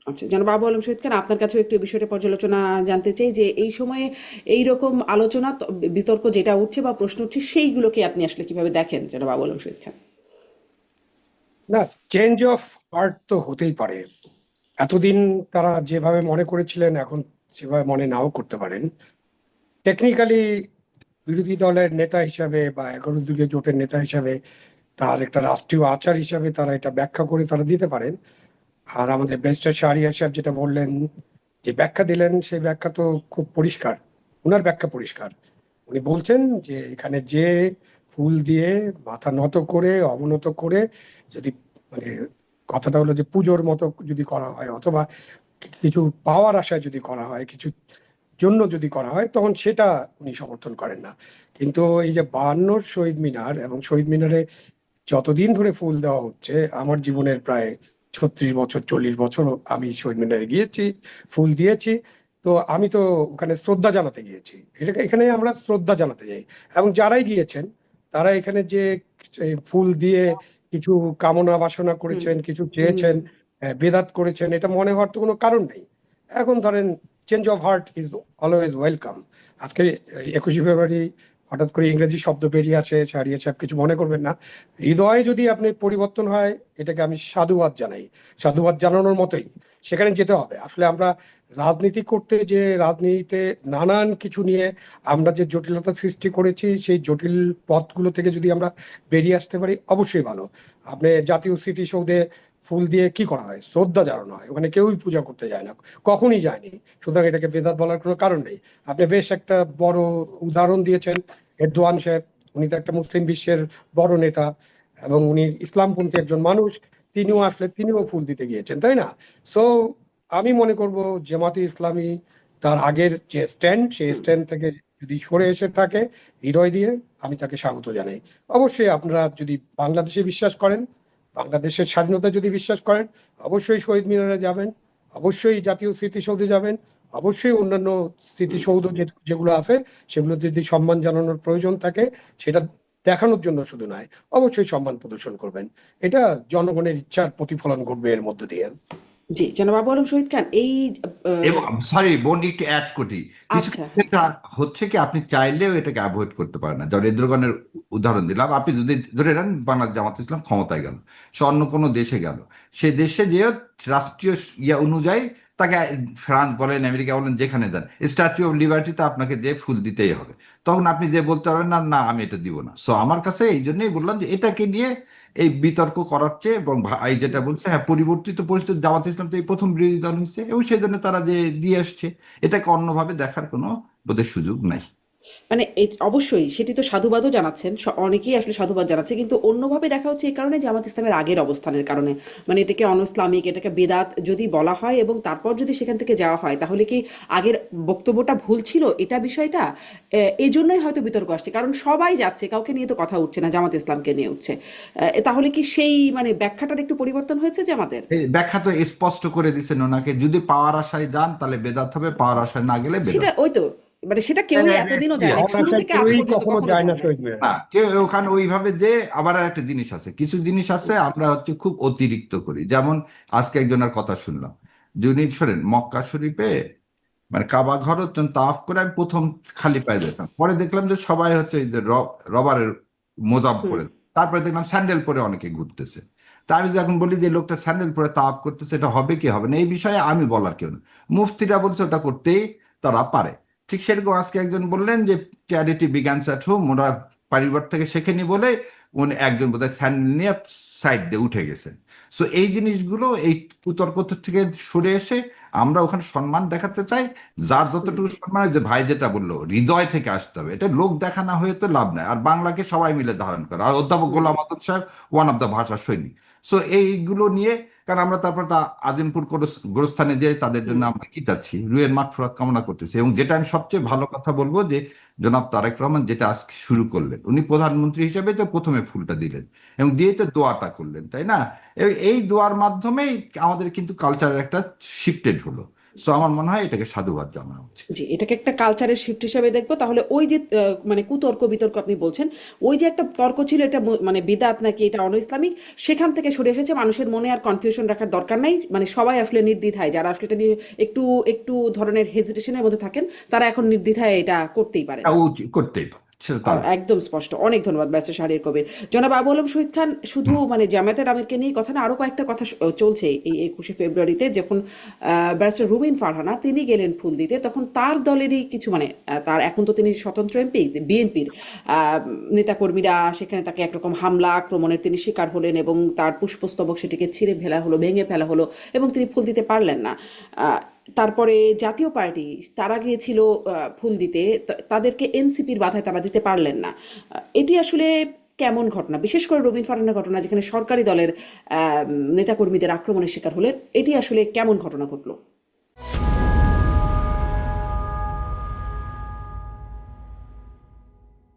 আচ্ছা, জনাব আবু আলম শহীদ খান, আপনার কাছেও একটু এই বিষয়টা পর্যালোচনা জানতে চাই যে এই সময়ে এই রকম আলোচনা বিতর্ক যেটা উঠছে বা প্রশ্ন উঠছে সেইগুলোকে আপনি আসলে কিভাবে দেখেন, জনাব আবু আলম শহীদ খান? না, চেঞ্জ অফ হার্ট তো হতেই পারে। এতদিন তারা যেভাবে মনে করেছিলেন এখন সেভাবে মনে নাও করতে পারেন। টেকনিক্যালি বিরোধী দলের নেতা হিসাবে বা 11 দলীয় জোটের নেতা হিসাবে তার একটা রাষ্ট্রীয় আচার হিসাবে তারা এটা ব্যাখ্যা করে তারা দিতে পারেন। আর আমাদের ব্যারিস্টার শাহরিয়ার সাহেব যেটা বললেন, যে ব্যাখ্যা দিলেন, সেই ব্যাখ্যা তো খুব পরিষ্কার। ওনার ব্যাখ্যা পরিষ্কার। উনি বলছেন যে এখানে যে ফুল দিয়ে মাথা নত করে অবনত করে যদি, মানে কথাটা হলো যে পুজোর মতো যদি করা হয় অথবা কিছু পাওয়ার আশায় যদি করা হয়, কিছু জন্য যদি করা হয়, তখন সেটা উনি সমর্থন করেন না। কিন্তু এই যে 52 শহীদ মিনার এবং শহীদ মিনারে যতদিন ধরে ফুল দেওয়া হচ্ছে, আমার জীবনের প্রায় 36 বছর 40 বছর আমি শহীদ মিনারে গিয়েছি, ফুল দিয়েছি। তো আমি তো ওখানে শ্রদ্ধা জানাতে গিয়েছি, এখানে আমরা শ্রদ্ধা জানাতে যাই। এবং যারাই গিয়েছেন তারা এখানে যে এই ফুল দিয়ে কিছু কামনা বাসনা হুম করেছেন, কিছু হুম। চেয়েছেন, বেদাত করেছেন, এটা মনে হওয়ার তো কোনো কারণ নেই। এখন ধরেন, change of heart is always welcome. আজকে 21শে ফেব্রুয়ারি হঠাৎ করে ইংরেজি শব্দ বেরিয়ে আসে, শাহরিয়ার সাহেব কিছু মনে করবেন না। হৃদয়ে যদি আপনি পরিবর্তন হয়, এটাকে আমি সাধুবাদ জানাই। সাধুবাদ জানানোর মতোই সেখানে যেতে হবে। আসলে আমরা রাজনীতি করতে, যে রাজনীতিতে নানান কিছু নিয়ে আমরা যে জটিলতা সৃষ্টি করেছি, সেই জটিল পথগুলো থেকে যদি আমরা বেরিয়ে আসতে পারি, অবশ্যই ভালো। আপনি জাতীয় স্মৃতিসৌধে ফুল দিয়ে কি করা হয়? শ্রদ্ধা জানানো হয়। ওখানে কেউই পূজা করতে যায় না, কখনই যায়নি। সুতরাং এটাকে বেদাত বলার কোনো কারণ নেই। আপনি বেশ একটা বড় উদাহরণ দিয়েছেন, এরদোয়ান সাহেব। উনি তো একটা মুসলিম বিশ্বের বড় নেতা এবং উনি ইসলামপন্থী একজন মানুষ। তিনিও ফুল দিতে গিয়েছেন, তাই না? সো আমি মনে করব জামাতে ইসলামী তার আগের যে স্ট্যান্ড, সেই স্ট্যান্ড থেকে যদি সরে এসে থাকে হৃদয় দিয়ে, আমি তাকে স্বাগত জানাই। অবশ্যই আপনারা যদি বাংলাদেশে বিশ্বাস করেন, বাংলাদেশের স্বাধীনতা যদি বিশ্বাস করেন, অবশ্যই শহীদ মিনারে যাবেন, অবশ্যই জাতীয় স্মৃতিসৌধে যাবেন, অবশ্যই অন্যান্য স্মৃতিসৌধ যেগুলো আছে সেগুলো যদি সম্মান জানানোর প্রয়োজন থাকে, সেটা দেখানোর জন্য শুধু নয়, অবশ্যই সম্মান প্রদর্শন করবেন। এটা জনগণের ইচ্ছার প্রতিফলন ঘটবে এর মধ্য দিয়ে। জি, জনাব আবু আলম শহীদ খান, এই এবং সরি বোন, একটু অ্যাড করি। কিছু আচ্ছা। কিছু এটা হচ্ছে কি, আপনি চাইলেও এটাকে অ্যাভয়েড করতে পারেন না। যেমন এরদোগানের উদাহরণ দিলাম, আপনি যদি ধরে নেন বাংলাদেশ জামাত ইসলাম ক্ষমতায় গেল, সে অন্য কোনো দেশে গেল, সে দেশে যে রাষ্ট্রীয় ইয়া অনুযায়ী তাকে ফ্রান্স বলেন আমেরিকা বলেন যেখানে যান, স্ট্যাচু অফ লিবার্টিতে আপনাকে যে ফুল দিতেই হবে। তখন আপনি যে বলতে পারবেন না না আমি এটা দিব না। সো আমার কাছে এই জন্যই বললাম যে এটাকে নিয়ে এই বিতর্ক করার চেয়ে, এবং ভাই যেটা বলছে, হ্যাঁ পরিবর্তিত পরিস্থিতি, জামাত ইসলাম তো এই প্রথম বিরোধী দল হচ্ছে এবং সেই জন্য তারা যে দিয়ে আসছে, এটাকে অন্যভাবে দেখার কোনো বোধের সুযোগ নাই। মানে অবশ্যই সেটি তো সাধুবাদও জানাচ্ছেন, অনেকেই আসলে সাধুবাদ জানাচ্ছে, কিন্তু অন্যভাবে দেখা হচ্ছে এই কারণে জামাত ইসলামের আগের অবস্থানের কারণে। মানে এটাকে অনইসলামিক, এটাকে বেদাত যদি বলা হয় এবং তারপর যদি সেখান থেকে যাওয়া হয়, তাহলে কি আগের বক্তব্যটা ভুল ছিল এটা বিষয়টা? এই জন্যই হয়তো বিতর্ক আসছে, কারণ সবাই যাচ্ছে, কাউকে নিয়ে তো কথা উঠছে না, জামাত ইসলামকে নিয়ে উঠছে। তাহলে কি সেই মানে ব্যাখ্যাটার একটু পরিবর্তন হয়েছে জামাতের? এই ব্যাখ্যা তো স্পষ্ট করে দিচ্ছেন ওনাকে, যদি পাওয়ার আশায় যান তাহলে বেদাত হবে, পাওয়ার আশায় না গেলে সেটা বেদাত। ওই তো, মানে সেটা কেউই এতদিনও যায় না, হওয়ার শুরু আশায় থেকে আজ কেউই পর্যন্ত কখনো কখনো যায় না যায় না। শহীদ মিনারে। না, কেউ ওখানে ওইভাবে যে, আবার আর একটা জিনিস আছে, কিছু জিনিস আছে আমরা হচ্ছে খুব অতিরিক্ত করি। যেমন আজকে একজনের কথা শুনলাম, যিনি শোনেন মক্কা শরীফে মানে কাবা ঘর হচ্ছে তাওয়াফ করে, আমি প্রথম খালি পায়ে যেতাম, পরে দেখলাম যে সবাই হচ্ছে এই যে রবারের মোজাব হুম। পরে, তারপরে দেখলাম স্যান্ডেল পরে অনেকে ঘুরতেছে। তা আমি যখন বলি যে লোকটা স্যান্ডেল পরে তাওয়াফ করতেছে, এটা হবে কি হবে না এই বিষয়ে আমি বলার কেউ না, মুফতিরা বলছে ওটা করতেই তারা পারে। ঠিক সেরকম আজকে একজন বললেন যে চ্যারিটি বিগানস অ্যাট হোম, ওরা পরিবার থেকে শেখেনি বলে উনি একজন বোধহয় স্যান্ডেল নিয়ে সাইড দিয়ে উঠে গেছেন। সো এই জিনিসগুলো এই কুতর্ক থেকে সরে এসে আমরা ওখানে সম্মান দেখাতে চাই, যার যতটুকু সম্মান, যে ভাই যেটা বললো হৃদয় থেকে আসতে হবে, এটা লোক দেখানো হয়ে তো লাভ নাই। আর বাংলাকে সবাই মিলে ধারণ করে, আর অধ্যাপক গোলাম আজম সাহেব ওয়ান অফ দ্য ভাষা সৈনিক। সো এইগুলো নিয়ে, কারণ আমরা তারপর তা আজিমপুর গোরস্থানে যে তাদের জন্য আমরা কি চাচ্ছি, রুহের মাগফিরাত কামনা করতেছি। এবং যেটা আমি সবচেয়ে ভালো কথা বলবো যে জনাব তারেক রহমান যেটা আজকে শুরু করলেন, উনি প্রধানমন্ত্রী হিসেবে তো প্রথমে ফুলটা দিলেন এবং দিয়ে তো দোয়াটা করলেন, তাই না? এই দোয়ার মাধ্যমেই আমাদের কিন্তু কালচারের একটা শিফটেড হলো। সো আমার মনে হয় এটাকে সাধুবাদ জানানো উচিত। জি, এটাকে একটা কালচারের শিফট হিসেবে দেখবো। তাহলে ওই যে মানে কুতর্ক বিতর্ক আপনি বলছেন, ওই যে একটা তর্ক ছিল এটা মানে বিদাত নাকি এটা অন ইসলামিক, সেখান থেকে সরে এসেছে। মানুষের মনে আর কনফিউশন রাখার দরকার নাই, মানে সবাই আসলে নির্দ্বিধায়, যারা আসলে এটা নিয়ে একটু একটু ধরনের হেজিটেশনের মধ্যে থাকেন, তারা এখন নির্দ্বিধায় এটা করতেই পারেন। এটা করতেই পারে, সেটা তার একদম স্পষ্ট। অনেক ধন্যবাদ ব্যারিস্টার শাহরিয়ার কবির। জনাব আবু আলম শহীদ খান, শুধু মানে জামায়াতের আমিরকে নিয়ে কথা না, আরো কয়েকটা কথা চলছে এই 21শে ফেব্রুয়ারিতে, যখন ব্যারিস্টার রুমিন ফারহানা তিনি গেলেন ফুল দিতে, তখন তার দলেরই কিছু মানে তার এখন তো তিনি স্বতন্ত্র এমপি, বিএনপির নেতাকর্মীরা সেখানে তাকে একরকম হামলা আক্রমণের তিনি শিকার হলেন এবং তার পুষ্পস্তবক সেটিকে ছিঁড়ে ফেলা হলো, ভেঙে ফেলা হলো এবং তিনি ফুল দিতে পারলেন না। তারপরে জাতীয় পার্টি তারা গিয়েছিল ফুল দিতে, তাদেরকে এনসিপির বাধায় তারা দিতে পারলেন না। এটি আসলে কেমন ঘটনা, বিশেষ করে রবিন ফারহানের ঘটনা যেখানে সরকারি দলের নেতাকর্মীদের আক্রমণের শিকার হলেন, এটি আসলে কেমন ঘটনা ঘটলো?